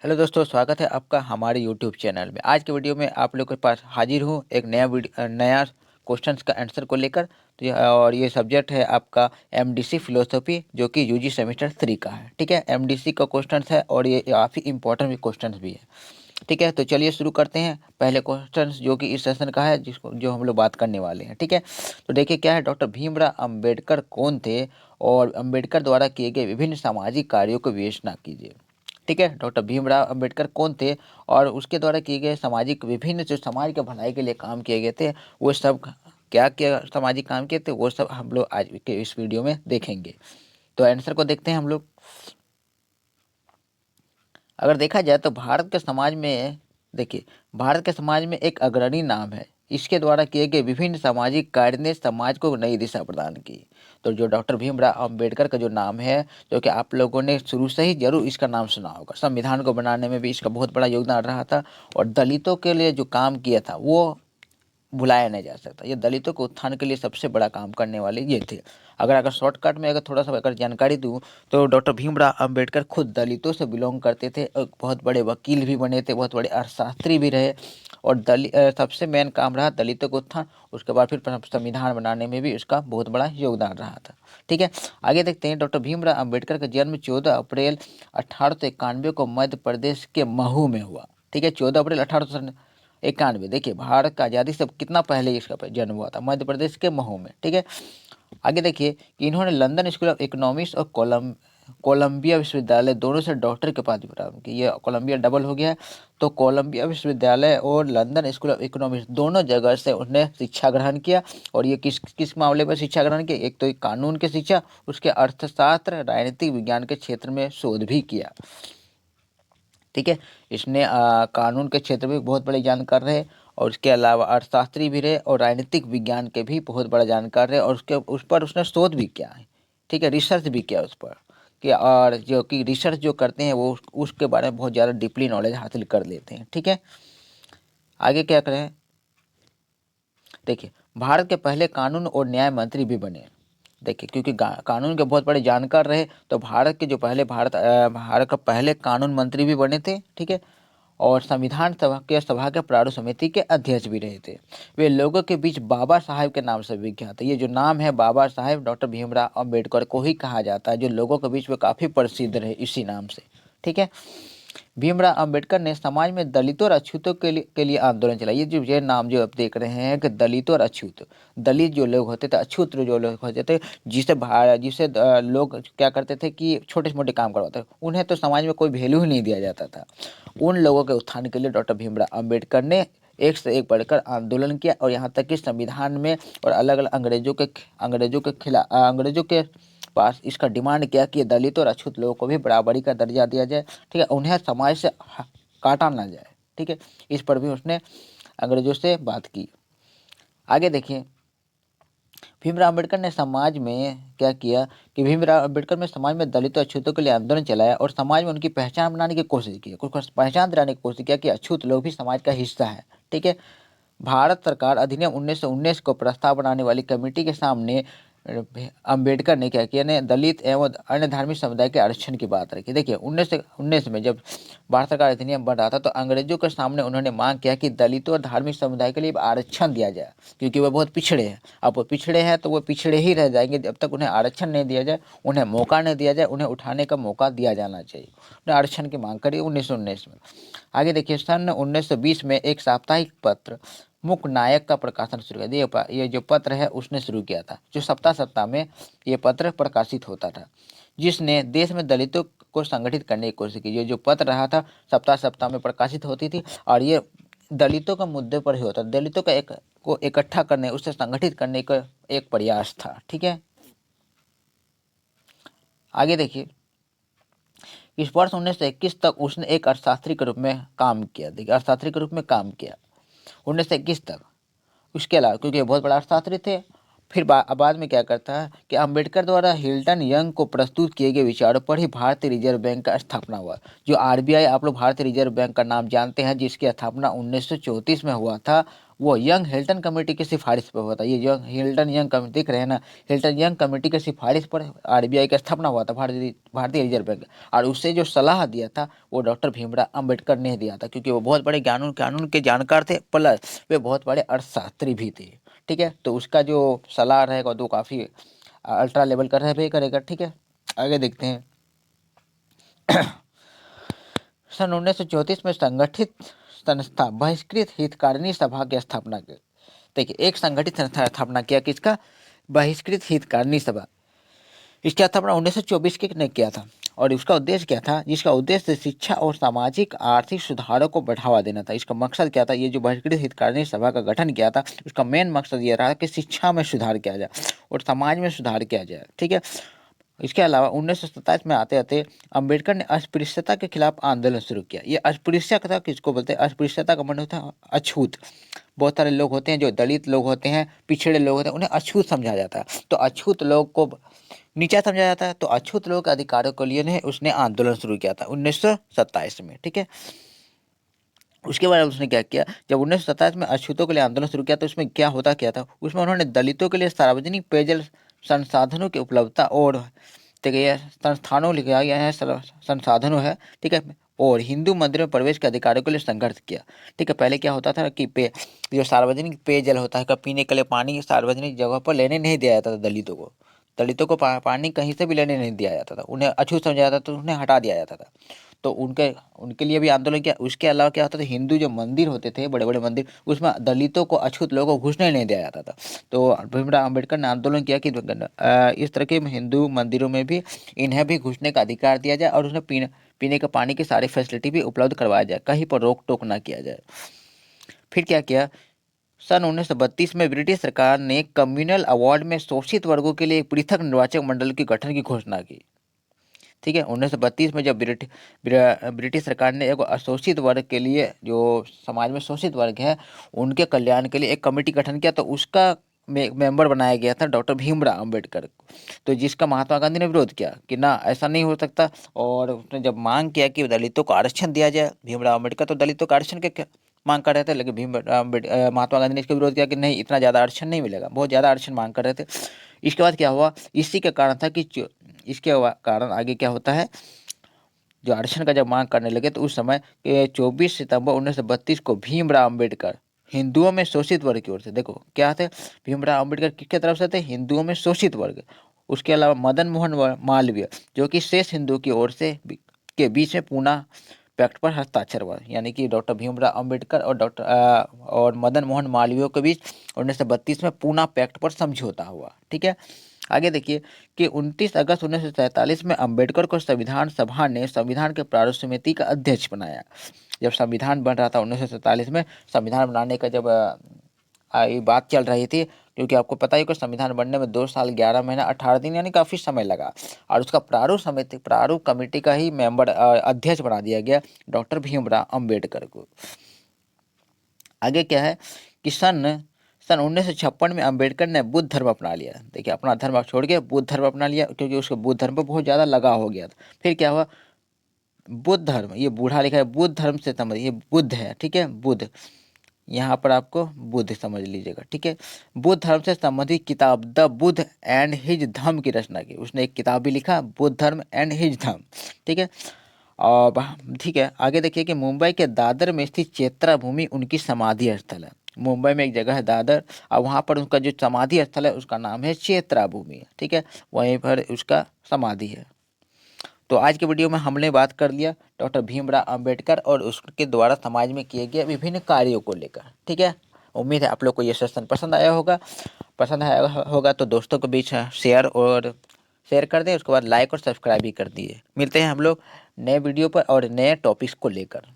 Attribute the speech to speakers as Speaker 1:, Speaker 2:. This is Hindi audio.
Speaker 1: हेलो दोस्तों, स्वागत है आपका हमारे यूट्यूब चैनल में। आज के वीडियो में आप लोग के पास हाजिर हूँ एक नया क्वेश्चंस का आंसर को लेकर। तो और ये सब्जेक्ट है आपका एमडीसी फिलोसफी, जो कि यूजी सेमेस्टर 3 का है। ठीक है, एमडीसी का क्वेश्चंस है और ये काफ़ी इंपॉर्टेंट भी क्वेश्चंस भी है। ठीक है, तो चलिए शुरू करते हैं पहले क्वेश्चंस जो कि इस सेशन का है, जिसको जो हम लोग बात करने वाले हैं। ठीक है, तो देखिए क्या है, डॉक्टर भीमराव अंबेडकर कौन थे और अंबेडकर द्वारा किए गए विभिन्न सामाजिक कार्यों को विवेचना कीजिए। ठीक है, डॉक्टर भीमराव अंबेडकर कौन थे और उसके द्वारा किए गए सामाजिक विभिन्न जो समाज के भलाई के लिए काम किए गए थे, वो सब क्या क्या सामाजिक काम किए थे, वो सब हम लोग आज के इस वीडियो में देखेंगे। तो आंसर को देखते हैं हम लोग। अगर देखा जाए तो भारत के समाज में, देखिए, भारत के समाज में एक अग्रणी नाम है। इसके द्वारा किए गए विभिन्न सामाजिक कार्य ने समाज को नई दिशा प्रदान की। तो जो डॉक्टर भीमराव अंबेडकर का जो नाम है, जो कि आप लोगों ने शुरू से ही जरूर इसका नाम सुना होगा, संविधान को बनाने में भी इसका बहुत बड़ा योगदान रहा था। और दलितों के लिए जो काम किया था वो भुलाया नहीं जा सकता। ये दलितों के उत्थान के लिए सबसे बड़ा काम करने वाले ये थे। अगर शॉर्टकट में अगर थोड़ा सा अगर जानकारी दूं, तो डॉक्टर भीमराव अंबेडकर खुद दलितों से बिलोंग करते थे और बहुत बड़े वकील भी बने थे, बहुत बड़े अर्थशास्त्री भी रहे। और सबसे मेन काम रहा दलितों का उत्थान। उसके बाद फिर संविधान बनाने में भी उसका बहुत बड़ा योगदान रहा था। ठीक है, आगे देखते हैं। डॉक्टर भीमराव अंबेडकर का जन्म 14 अप्रैल 1891 को मध्य प्रदेश के महू में हुआ। ठीक है, 14 अप्रैल 1891। देखिए, भारत का आज़ादी से कितना पहले इसका जन्म हुआ था, मध्य प्रदेश के महू में। ठीक है, आगे देखिए कि इन्होंने लंदन स्कूल ऑफ इकोनॉमिक्स और कोलंबिया विश्वविद्यालय दोनों से डॉक्टर की उपाधि प्राप्त की। ये कोलंबिया डबल हो गया है। तो कोलंबिया विश्वविद्यालय और लंदन स्कूल ऑफ इकोनॉमिक्स दोनों जगह से उन्होंने शिक्षा ग्रहण किया। और ये किस किस मामले पर शिक्षा ग्रहण किया? एक तो कानून की शिक्षा, उसके अर्थशास्त्र, राजनीतिक विज्ञान के क्षेत्र में शोध भी किया। ठीक है, इसने कानून के क्षेत्र में बहुत बड़े जानकार रहे, और उसके अलावा अर्थशास्त्री भी रहे और राजनीतिक विज्ञान के भी बहुत बड़ा जानकार रहे, और उस पर उसने शोध भी किया है। ठीक है, रिसर्च भी किया उस पर कि, और जो कि रिसर्च जो करते हैं वो उसके बारे में बहुत ज़्यादा डीपली नॉलेज हासिल कर लेते हैं। ठीक है, आगे क्या करें। देखिए, भारत के पहले कानून और न्याय मंत्री भी बने। देखिए, क्योंकि कानून के बहुत बड़े जानकार रहे, तो भारत के जो भारत का पहले कानून मंत्री भी बने थे। ठीक है, और संविधान सभा के प्रारूप समिति के अध्यक्ष भी रहे थे। वे लोगों के बीच बाबा साहेब के नाम से विख्यात है। ये जो नाम है बाबा साहेब, डॉक्टर भीमराव अंबेडकर को ही कहा जाता है, जो लोगों के बीच में काफ़ी प्रसिद्ध रहे इसी नाम से। ठीक है, भीमराव अंबेडकर ने समाज में दलितों और अछूतों के लिए आंदोलन चलाया। ये नाम जो आप देख रहे हैं कि दलित और अछूत, दलित जो लोग होते थे, अछूत जो लोग होते थे, जिसे लोग क्या करते थे कि छोटे मोटे काम करवाते, उन्हें तो समाज में कोई वैल्यू ही नहीं दिया जाता था। उन लोगों के उत्थान के लिए डॉक्टर भीमराव अंबेडकर ने एक से एक बढ़कर आंदोलन किया, और यहाँ तक कि संविधान में और अलग अलग अंग्रेजों के पास इसका डिमांड किया कि दलित और अछूत लोगों को भी बराबरी का दर्जा दिया जाए। ठीक है, उन्हें समाज से काटा ना जाए। ठीक है, इस पर भी उसने अंग्रेजों से बात की। आगे देखिए, भीमराव अम्बेडकर ने समाज में क्या किया कि भीमराव अम्बेडकर ने समाज में दलितों अछूतों के लिए आंदोलन चलाया और समाज में उनकी पहचान बनाने की कोशिश की, कुछ पहचान दिलाने की कोशिश किया कि अछूत लोग भी समाज का हिस्सा है। ठीक है, भारत सरकार अधिनियम 1919 को प्रस्ताव बनाने वाली कमेटी के सामने अंबेडकर ने क्या किया, ने दलित एवं अन्य धार्मिक समुदाय के आरक्षण की बात रखी। देखिए, 1919 में जब भारत सरकार अधिनियम बन रहा था, तो अंग्रेजों के सामने उन्होंने मांग किया कि दलितों और धार्मिक समुदाय के लिए आरक्षण दिया जाए, क्योंकि वो बहुत पिछड़े हैं। अब वो पिछड़े हैं तो वो पिछड़े ही रह जाएंगे जब तक उन्हें आरक्षण नहीं दिया जाए, उन्हें मौका नहीं दिया जाए, उन्हें उठाने का मौका दिया जाना चाहिए। उन्हें आरक्षण की मांग करी 1919 में। आगे देखिए, सन 1920 में एक साप्ताहिक पत्र मुक नायक का प्रकाशन शुरू किया। ये जो पत्र है उसने शुरू किया था, जो सप्ताह सप्ताह में ये पत्र प्रकाशित होता था, जिसने देश में दलितों को संगठित करने की कोशिश की। ये जो पत्र रहा था सप्ताह सप्ताह में प्रकाशित होती थी, और ये दलितों का मुद्दे पर ही होता, दलितों का को इकट्ठा करने, उससे संगठित करने का एक प्रयास था। ठीक है, आगे देखिए, इस वर्ष 1921 तक उसने एक अर्थशास्त्री के रूप में काम किया। देखिए, अर्थशास्त्री के रूप में काम किया 1921 तक। उसके अलावा, क्योंकि बहुत बड़ा अर्थशास्त्री थे, फिर बाद में क्या करता है कि अंबेडकर द्वारा हिल्टन यंग को प्रस्तुत किए गए विचारों पर ही भारतीय रिजर्व बैंक का स्थापना हुआ। जो आरबीआई, आप लोग भारतीय रिजर्व बैंक का नाम जानते हैं, जिसकी स्थापना 1934 में हुआ था, वो यंग हिल्टन कमेटी की सिफारिश पर हुआ था। ये यंग हिल्टन यंग कमेटी देख रहे हैं ना, हिल्टन यंग कमेटी की सिफारिश पर आरबीआई का स्थापना हुआ था, भारतीय रिजर्व बैंक। और उससे जो सलाह दिया था वो डॉक्टर भीमराव अंबेडकर ने दिया था, क्योंकि वो बहुत बड़े कानून के जानकार थे, प्लस वे बहुत बड़े अर्थशास्त्री भी थे। ठीक है, तो उसका जो सलाह रहेगा तो काफ़ी अल्ट्रा लेवल का रह करेगा। ठीक है, आगे देखते हैं। सन 1934 में संगठित संस्था बहिष्कृत हितकारिणी सभा की स्थापना की। देखिए, एक संगठित संस्था स्थापना किया, किसका? बहिष्कृत हितकारिणी सभा। इसकी स्थापना 1924 के ने किया था, और उसका उद्देश्य क्या था? जिसका उद्देश्य शिक्षा और सामाजिक आर्थिक सुधारों को बढ़ावा देना था। इसका मकसद क्या था? ये जो बहिष्कृत हितकारिणी सभा का गठन किया था, उसका मेन मकसद ये रहा कि शिक्षा में सुधार किया जाए और समाज में सुधार किया जाए। ठीक है, इसके अलावा 1927 में आते आते अंबेडकर ने अस्पृश्यता के खिलाफ आंदोलन शुरू किया। ये अस्पृश्यता किसको बोलते हैं? अस्पृश्यता का मतलब होता है अछूत। बहुत सारे लोग होते हैं जो दलित लोग होते हैं, पिछड़े लोग होते हैं, उन्हें अछूत समझा जाता है। तो अछूत लोग को नीचा समझा जाता है, तो अछूत लोग के अधिकारों के लिए ने उसने आंदोलन शुरू किया था 1927 में। ठीक है, उसके बाद उसने क्या किया? जब 1927 में अछूतों के लिए आंदोलन शुरू किया तो उसमें क्या था? उसमें उन्होंने दलितों के लिए सार्वजनिक पेयजल संसाधनों की उपलब्धता और संस्थानों लिखा गया है, संसाधनों है। ठीक है, और हिंदू मंदिरों में प्रवेश के अधिकारों के लिए संघर्ष किया। ठीक है, पहले क्या होता था कि जो सार्वजनिक पेयजल होता है, पीने के लिए पानी सार्वजनिक जगह पर लेने नहीं दिया जाता था दलितों को। दलितों को पानी कहीं से भी लेने नहीं दिया जाता था, उन्हें अछूत समझा जाता था, तो उन्हें हटा दिया जाता था। तो उनके उनके लिए भी आंदोलन किया। उसके अलावा क्या होता था, हिंदू जो मंदिर होते थे, बड़े बड़े मंदिर, उसमें दलितों को, अछूत लोगों को घुसने नहीं दिया जाता था। तो भीमराव अम्बेडकर ने आंदोलन किया कि इस तरह के हिंदू मंदिरों में भी इन्हें भी घुसने का अधिकार दिया जाए और उसमें पीने के पानी की सारी फैसिलिटी भी उपलब्ध करवाया जाए, कहीं पर रोक टोक ना किया जाए। फिर क्या किया? सन 1932 में ब्रिटिश सरकार ने कम्युनल अवार्ड में शोषित वर्गों के लिए एक पृथक निर्वाचक मंडल के गठन की घोषणा की। ठीक है, 1932 में जब ब्रिटिश सरकार ने एक अशोषित वर्ग के लिए, जो समाज में शोषित वर्ग है, उनके कल्याण के लिए एक कमेटी गठन किया, तो उसका मेंबर बनाया गया था डॉक्टर भीमराव अंबेडकर। तो जिसका महात्मा गांधी ने विरोध किया कि ना, ऐसा नहीं हो सकता। और उसने जब मांग किया कि दलितों को आरक्षण दिया जाए, भीमराव अंबेडकर तो दलितों को आरक्षण के मांग कर रहे थे, लेकिन महात्मा गांधी ने इसका विरोध किया कि नहीं, इतना ज़्यादा आरक्षण नहीं मिलेगा, बहुत ज़्यादा आरक्षण मांग कर रहे थे। इसके बाद क्या हुआ? इसी के कारण था कि इसके कारण आगे क्या होता है, जो आरक्षण का जब मांग करने लगे, तो उस समय 24 सितंबर 1932 को भीमराव अंबेडकर हिंदुओं में शोषित वर्ग की ओर से, देखो क्या थे, भीमराव अंबेडकर किसके तरफ से थे? हिंदुओं में शोषित वर्ग। उसके अलावा मदन मोहन मालवीय, जो कि शेष हिंदू की ओर से के बीच में पूना पैक्ट पर हस्ताक्षर हुआ। यानी कि डॉक्टर भीमराव अंबेडकर और मदन मोहन मालवीय के बीच 1932 में पूना पैक्ट पर समझौता हुआ। ठीक है, आगे देखिए कि 29 अगस्त 1947 में अंबेडकर को संविधान सभा ने संविधान के प्रारूप समिति का अध्यक्ष बनाया। जब संविधान बन रहा था 1947 में, संविधान बनाने का जब ये बात चल रही थी, क्योंकि आपको पता ही कि संविधान बनने में 2 साल 11 महीना 18 दिन यानी काफ़ी समय लगा, और उसका प्रारूप कमेटी का ही मेंबर अध्यक्ष बना दिया गया डॉक्टर भीमराव अंबेडकर को। आगे क्या है कि सन 1956 में अंबेडकर ने बुद्ध धर्म अपना लिया। देखिए, अपना धर्म छोड़ के बुद्ध धर्म अपना लिया, क्योंकि उसको बुद्ध धर्म पर बहुत ज़्यादा लगाव हो गया था। फिर क्या हुआ? बुद्ध धर्म, ये बूढ़ा लिखा है, बुद्ध धर्म से समझ, ये बुद्ध है। ठीक है, बुद्ध, यहाँ पर आपको बुद्ध समझ लीजिएगा। ठीक है, बुद्ध धर्म से संबंधित किताब द बुद्ध एंड हिज धर्म की रचना की। उसने एक किताब भी लिखा, बुद्ध धर्म एंड हिज धर्म। ठीक है, और ठीक है, आगे देखिए कि मुंबई के दादर में स्थित चेत्रा भूमि उनकी समाधि स्थल है। मुंबई में एक जगह है दादर, और वहाँ पर उनका जो समाधि स्थल है उसका नाम है चेत्रा भूमि। ठीक है, वहीं पर उसका समाधि है। तो आज के वीडियो में हमने बात कर लिया डॉक्टर भीमराव अंबेडकर और उसके द्वारा समाज में किए गए विभिन्न कार्यों को लेकर। ठीक है, उम्मीद है आप लोग को ये सेशन पसंद आया होगा। पसंद आया होगा तो दोस्तों के बीच शेयर कर दें, उसके बाद लाइक और सब्सक्राइब भी कर दिए। मिलते हैं हम लोग नए वीडियो पर और नए टॉपिक्स को लेकर।